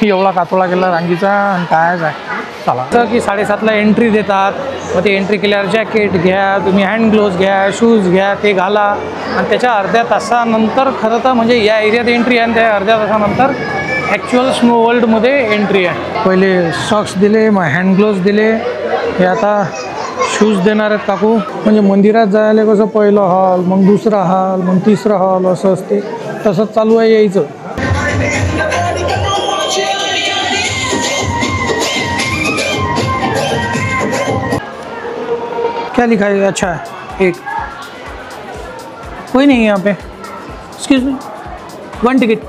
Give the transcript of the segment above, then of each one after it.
एवढा कातोळा केला रांगीचा आणि कायच आहे. चला तर की 7:30ला एंट्री देतात. मग ते एंट्री केल्यावर जॅकेट घ्या, तुम्ही हँड ग्लोव्ज घ्या, शूज घ्या, ते घाला आणि त्याच्या अर्ध्या तासानंतर खरं तर म्हणजे या एरियात एंट्री आहे आणि त्या अर्ध्या तासानंतर ॲक्च्युअल स्नो वर्ल्डमध्ये एंट्री आहे. पहिले सॉक्स दिले, मग हँड ग्लोव्ज दिले, हे आता शूज देणार आहेत काकू. म्हणजे मंदिरात जायला कसं पहिलं हॉल, मग दुसरा हॉल, मग तिसरा हॉल असं असते, तसंच चालू आहे यायचं. क्या लिखा है? अच्छा एक कोई नहीं है यहाँ पे. Excuse me, 1 ticket.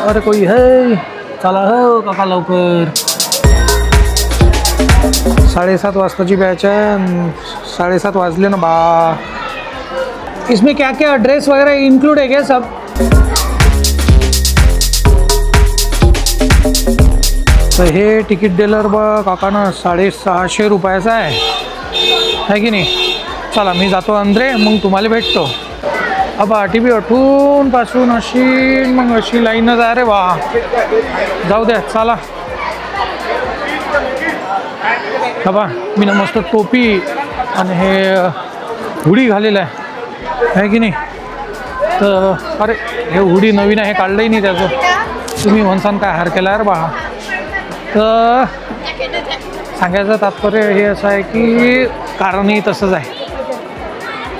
अरे कोई है? चला हो काका लवकर. 7:30 वाजताची बॅच आहे. 7:30 वाजले ना बा. इसमें क्या क्या ड्रेस वगैरह इंक्लूड है क्या सब? तर हे तिकीट दिलं बा काकानं 650 रुपयाचं आहे की नाही. चला मी जातो अंदरे, मग तुम्हाला भेटतो. अबा टी अठून पासून अशी मग अशी लाईनच आहे रे बा. जाऊ द्या चला. अबा मी ना मस्त टोपी आणि हे हुडी घालेलं आहे की नाही. तर अरे हे हुडी नवीन आहे, काढलंही नाही त्याचं. तुम्ही म्हणसान काय हार केला रे बा. तर सांगायचं तात्पर्य हे असं आहे की कारणही तसंच आहे.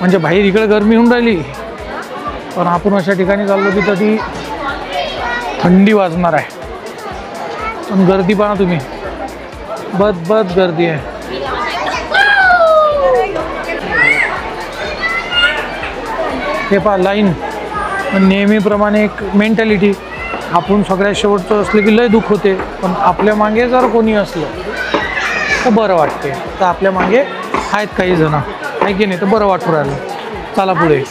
म्हणजे बाहेर इकडे गरमी होऊन राहिली, पण आपण अशा ठिकाणी चाललो की तरी थंडी वाजणार आहे. पण गर्दी पहा तुम्ही, बद गर्दी आहे. हे पहा लाईन. नेहमीप्रमाणे एक मेंटॅलिटी, आपण सगळ्यात शेवटचं असलं की लय दुःख होते, पण आपल्या मागे जर कोणी असलं तर बरं वाटते. तर आपल्या मागे आहेत काही जण आहे की नाही, तर बरं वाटू राहिलं. चला पुढे.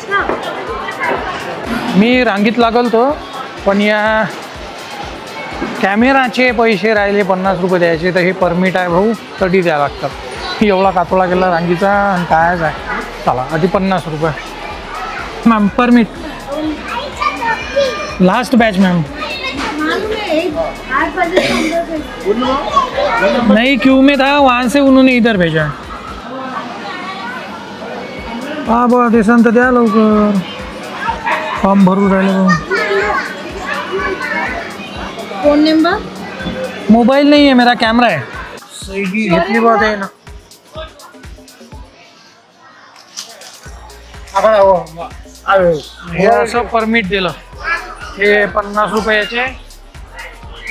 मी रांगीत लागलतो, पण या कॅमेराचे पैसे राहिले 50 रुपये द्यायचे. तर हे परमिट आहे भाऊ, तरी द्यावं लागतात. एवढा कातोळा केला रांगीचा आणि कायच आहे. चला आधी 50 रुपये. Ma'am permit last batch ma'am. नहीं क्यू में था, वहाँ से उन्होंने इधर भेजा. हाँ बा देसान तर द्या लवकर, फॉर्म भरू राहिले. Phone number? मोबाइल नहीं है, मेरा कैमरा है. सही घेतली बात आहे ना. हे असं परमिट दिलं. हे 50 रुपयाचे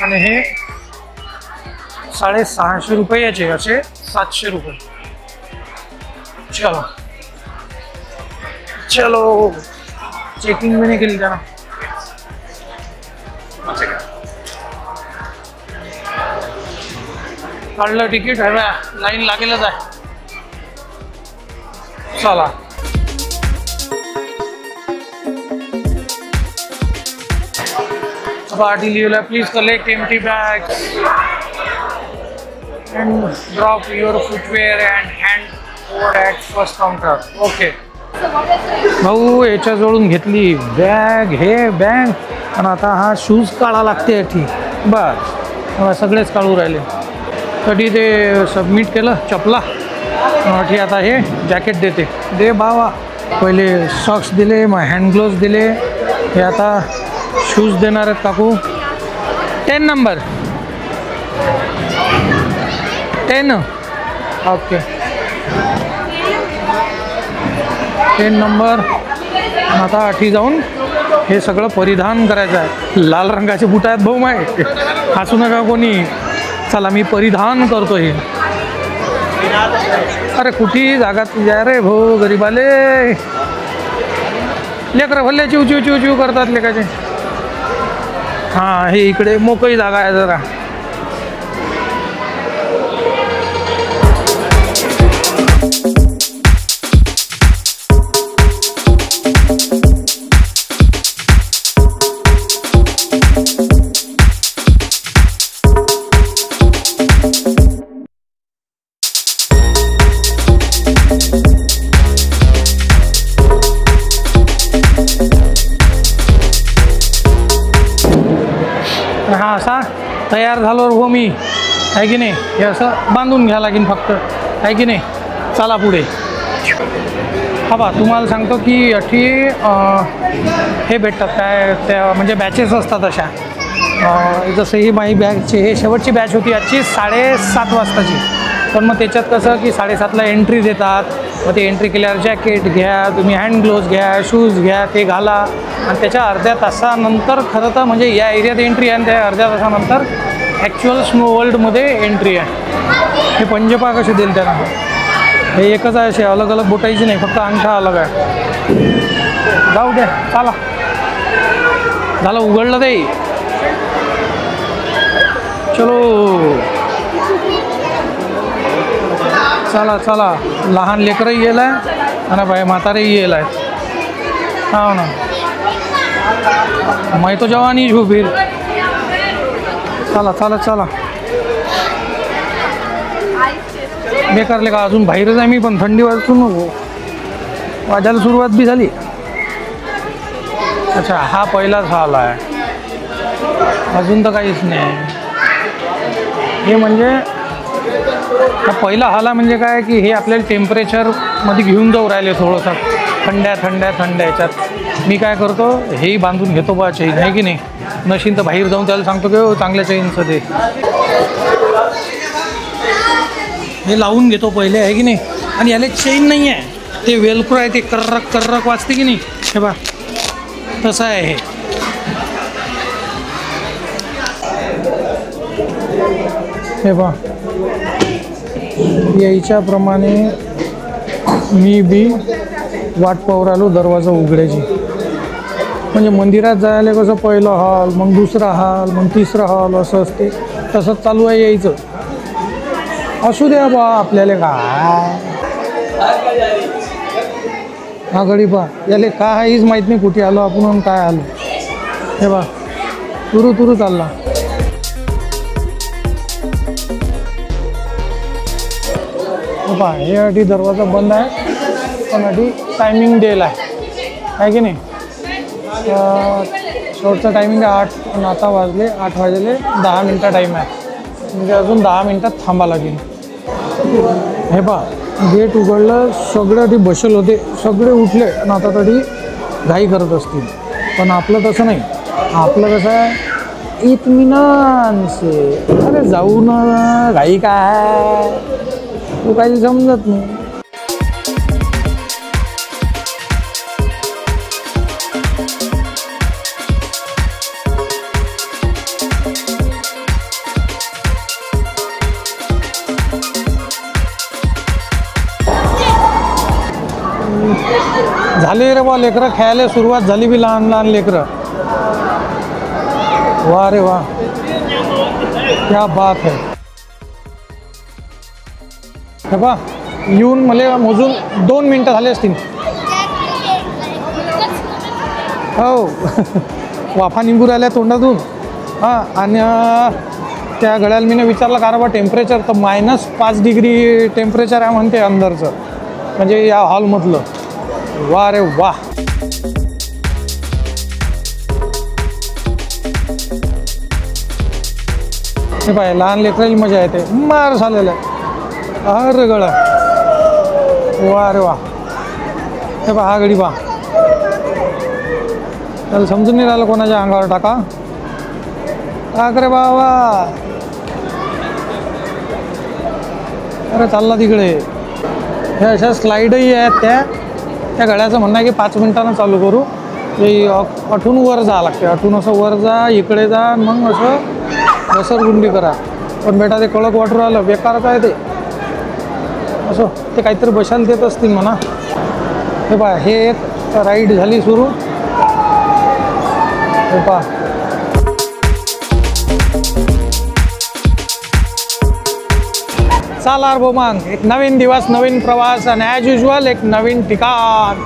आणि हे 650 रुपयाचे, असे 700 रुपये. चलो चलो चेकिंग भी नहीं केली त्यानं. काढलं तिकीट, हव्या लाईन लागेलच आहे. चला पार्टी लिहिलं. Please collect empty bags and drop your footwear and hand over at first counter. Okay भाऊ याच्याजवळून घेतली बॅग, हे बॅग, आणि आता हा शूज काढा लागते याठी. बस सगळेच काढू राहिले. कधी ते सबमिट केलं चपला, ठी आता हे जॅकेट देते. दे बावा. पहिले सॉक्स दिले, मग हँड ग्लोव्ज दिले, हे आता शूज देणार आहेत काकू. 10 नंबर 10. Okay 10 number. आता आठी जाऊन हे सगळं परिधान करायचं आहे. लाल रंगाचे बूट आहेत भाऊ माय, हसू नका कोणी. चला मी परिधान करतो हे. अरे कुठे जागा तुझ्या रे भाऊ, गरीबाले लेकरं भल्ले चिव चिव चिव चिव करतात लेकाचे. हां हे इकडे मोकळी जागा आहे जरा. असा तयार झालो हो मी, आहे की नाही. हे असं बांधून घ्या लागेल फक्त, आहे की नाही. चला पुढे. हा बा तुम्हाला सांगतो की अठी हे भेटतात काय त्या म्हणजे बॅचेस असतात अशा. जसं ही माझी बॅचची हे शेवटची बॅच होती आजची 7:30 वाजताची. पण मग त्याच्यात कसं की 7:30ला एंट्री देतात. मग ते एंट्री केल्यावर जॅकेट घ्या तुम्ही, हँड ग्लोव्ज घ्या, शूज घ्या, ते घाला. आणि त्याच्या अर्ध्या तासानंतर खरं तर म्हणजे या एरियात एंट्री आहे आणि त्या अर्ध्या तासानंतर ॲक्च्युअल स्नो वर्ल्डमध्ये एंट्री आहे. हे पंजेपा कसे देईल त्यांना. हे एकच आहे असे अलग अलग बोटायची नाही, फक्त अंगठा अलग आहे. जाऊ द्या चला. झालं उघडलं ते. चलो चला चला. लहान लेकरही येईल आहे आणि बाई म्हातारेही येईल आहेत. हो ना. मैं तो जवान ही हूँ फिर. चला चला चला. बेकारले का अजून बाहेरच आहे मी, पण थंडी वाजतो नको. वाजायला सुरुवात बी झाली. अच्छा हा पहिलाच हॉल आहे, अजून तर काहीच नाही. हे म्हणजे हा पहिला हॉल आहे. म्हणजे काय की हे आपल्याला टेम्परेचरमध्ये घेऊन जाऊ राहिले थोडंसं थंड्या थंड्या थंड्या याच्यात. मी काय करतो हेही बांधून घेतो बा चेन, आहे की नाही. नशीन तर बाहेर जाऊन त्याला सांगतो की चांगल्या चेनचं ते हे लावून घेतो पहिले, आहे की नाही. आणि याला चेन नाही आहे, ते वेलक्रो आहे, ते कर्रक कर्रक वाजते की नाही. हे बा तसं आहे हे. हे बा याच्याप्रमाणे मी बी वाट पाहू राहिलो दरवाजा उघडायची. म्हणजे मंदिरात जायला कसं पहिलं हॉल, मग दुसरा हॉल, मग तिसरा हॉल असं असते. तसंच चालू आहे यायचं. असू द्या बा आपल्याला काय. हा गडी बा याले काय हीच माहीत नाही कुठे आलो आपण काय आलो. हे बा तुरू तुरू चालला. बा हे अटी दरवाजा बंद आहे, पण अटी टायमिंग देईल आहे की नाही. शेवटचा टायमिंग आहे 8 आणि आता वाजले 8 वाजले 10 मिनटं टाईम आहे. म्हणजे अजून 10 मिनटात थांबा लागेल. हे पा गेट उघडलं, सगळे अटी बसेल होते, सगळे उठले आणि आता तरी घाई करत असतील. पण आपलं तसं नाही. आपलं कसं आहे इत्मीनान से. अरे जाऊ ना, घाई काय तो काही समजत नाही. झाली रे बा लेकरं खेळायला सुरुवात झाली बी, लहान लहान लेकरं. वा रे वा, क्या बात है. हे पा येऊन मला मोजून 2 मिनटं झाले असतील. हो वाफा निंबू राहिल्या तोंडातून. हां आणि त्या गड्याला मी विचारलं का रे बा टेम्परेचर, तर -5 डिग्री टेम्परेचर आहे म्हणते अंदरचं, म्हणजे या हॉलमधलं. वा रे वा. हे पाय लहान लेकराची मजा येते. मार झालेलं आहे. अरे गळा वा रे वा. हे पहा हा गडी पहा, त्याला समजून नाही राहिलं कोणाच्या अंगावर टाका. टाक रे बाबा. अरे चालला तिकडे. हे अशा स्लाईडही आहेत त्या गड्याचं म्हणणं आहे की 5 मिनिटांना चालू करू. ते अठून वर जा लागते, अठून असं वर जा, इकडे जा, मग असं घसरगुंडी करा. पण बेटा ते कडक वाटू राहिलं, बेकारच आहे ते. असं ते काहीतरी बसायला देत असतील म्हणा. हे पहा हे एक राईड झाली सुरू. हे पहा चला रे मग एक नवीन दिवस, नवीन प्रवास आणि ॲज युजल एक नवीन ठिकाण.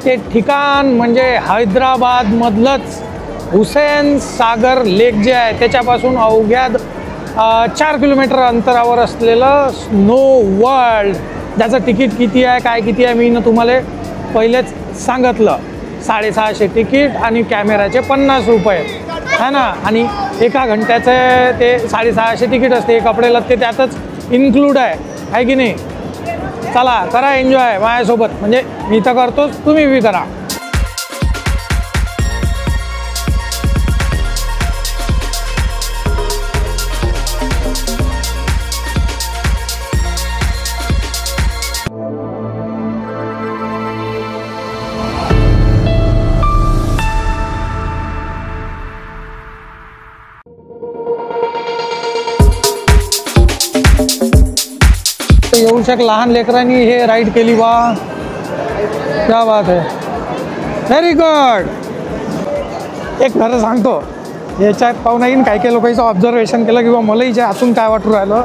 ते ठिकाण म्हणजे हैदराबादमधलंच हुसेन सागर लेक जे आहे त्याच्यापासून अवघ्या 4 किलोमीटर अंतरावर असलेलं स्नो वर्ल्ड. ज्याचं तिकीट किती आहे काय किती आहे मी तुम्हाला पहिलेच सांगितलं. 650 तिकीट आणि कॅमेराचे 50 रुपये. है ना. आणि एका घंट्याचं ते 650 तिकीट असते. कपडे लत्ते त्यातच इन्क्लूड आहे की नाही. चला करा एन्जॉय माझ्यासोबत. म्हणजे मी तर करतोच, तुम्ही बी करा. येऊशक लहान लेकरांनी हे राईड केली बा. क्या बात आहे, व्हेरी गुड. एक खरं सांगतो, याच्यात पाहून येईन काही काही लोकांचं ऑब्झर्वेशन केलं किंवा मला हिच्या अजून काय वाटू राहिलं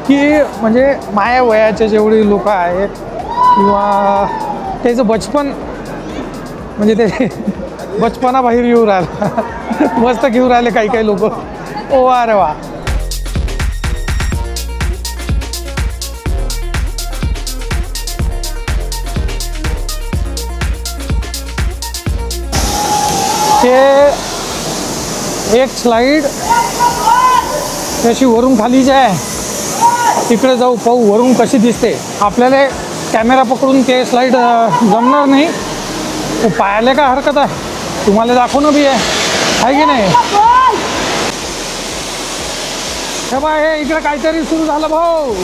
की म्हणजे माझ्या वयाचे जेवढी लोक आहेत किंवा त्याचं बचपन म्हणजे ते बचपना बाहेर येऊ राहिलं. मस्त घेऊ राहिले काही काही लोक. ओ अरे वा. ते एक स्लाईड तशी वरून खाली जी आहे तिकडे जाऊ पाहू वरून कशी दिसते. आपल्याला कॅमेरा पकडून ते स्लाईड जमणार नाही. पाहायला काय हरकत आहे, तुम्हाला दाखवणं बी आहे की नाही. हे बा हे इकडे काहीतरी सुरू झालं भाऊ.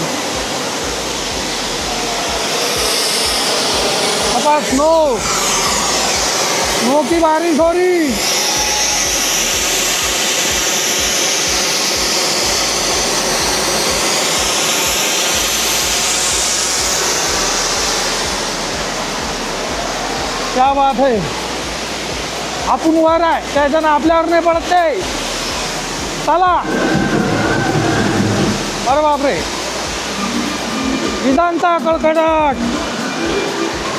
आता स्नो की बारिश हो रही. क्या बात है. आपण वर आहे त्याच्यानं आपल्यावर नाही पडत ते. चला. अरे बापरे, विजांचा कडकडाट.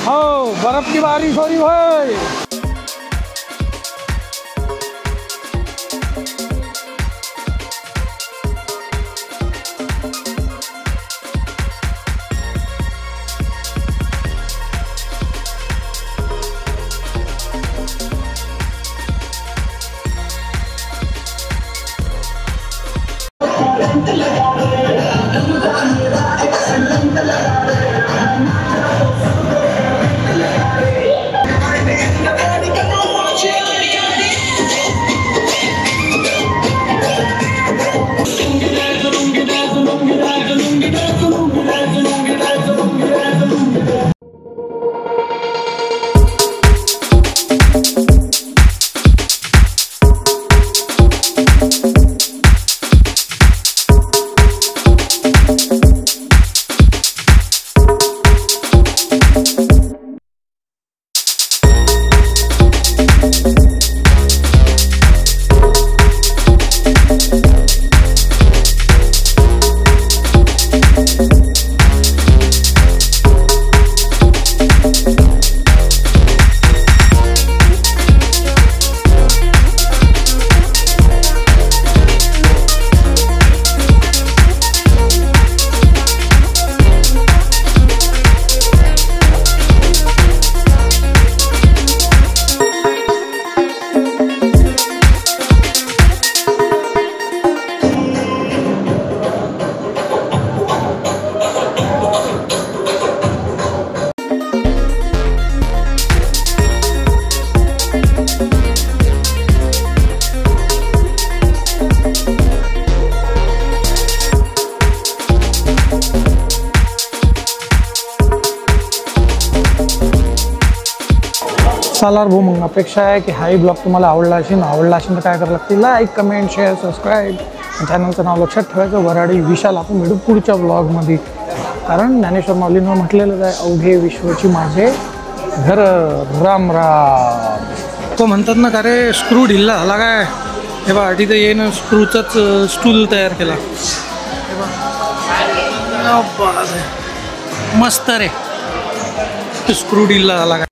हो, बर्फ की बारिश हो रही भाई. चला भाऊ, मग अपेक्षा आहे की हाही ब्लॉग तुम्हाला आवडला असेल तर काय करावं लागते, लाईक कमेंट शेअर सबस्क्राईब. चॅनलचं नाव लक्षात ठेवायचं वराडी विशाल. आपण भेटू पुढच्या ब्लॉगमध्ये. कारण ज्ञानेश्वर माऊलींवर म्हटलेलं आहे, अवघे विश्वाची माझे घर. राम राम. तो म्हणतात ना का रे, स्क्रू ढिल्ला झाला काय. हे बा तिथं येणं स्क्रूचाच स्टूल तयार केला. मस्त रे, स्क्रू ढिल्ला झाला काय.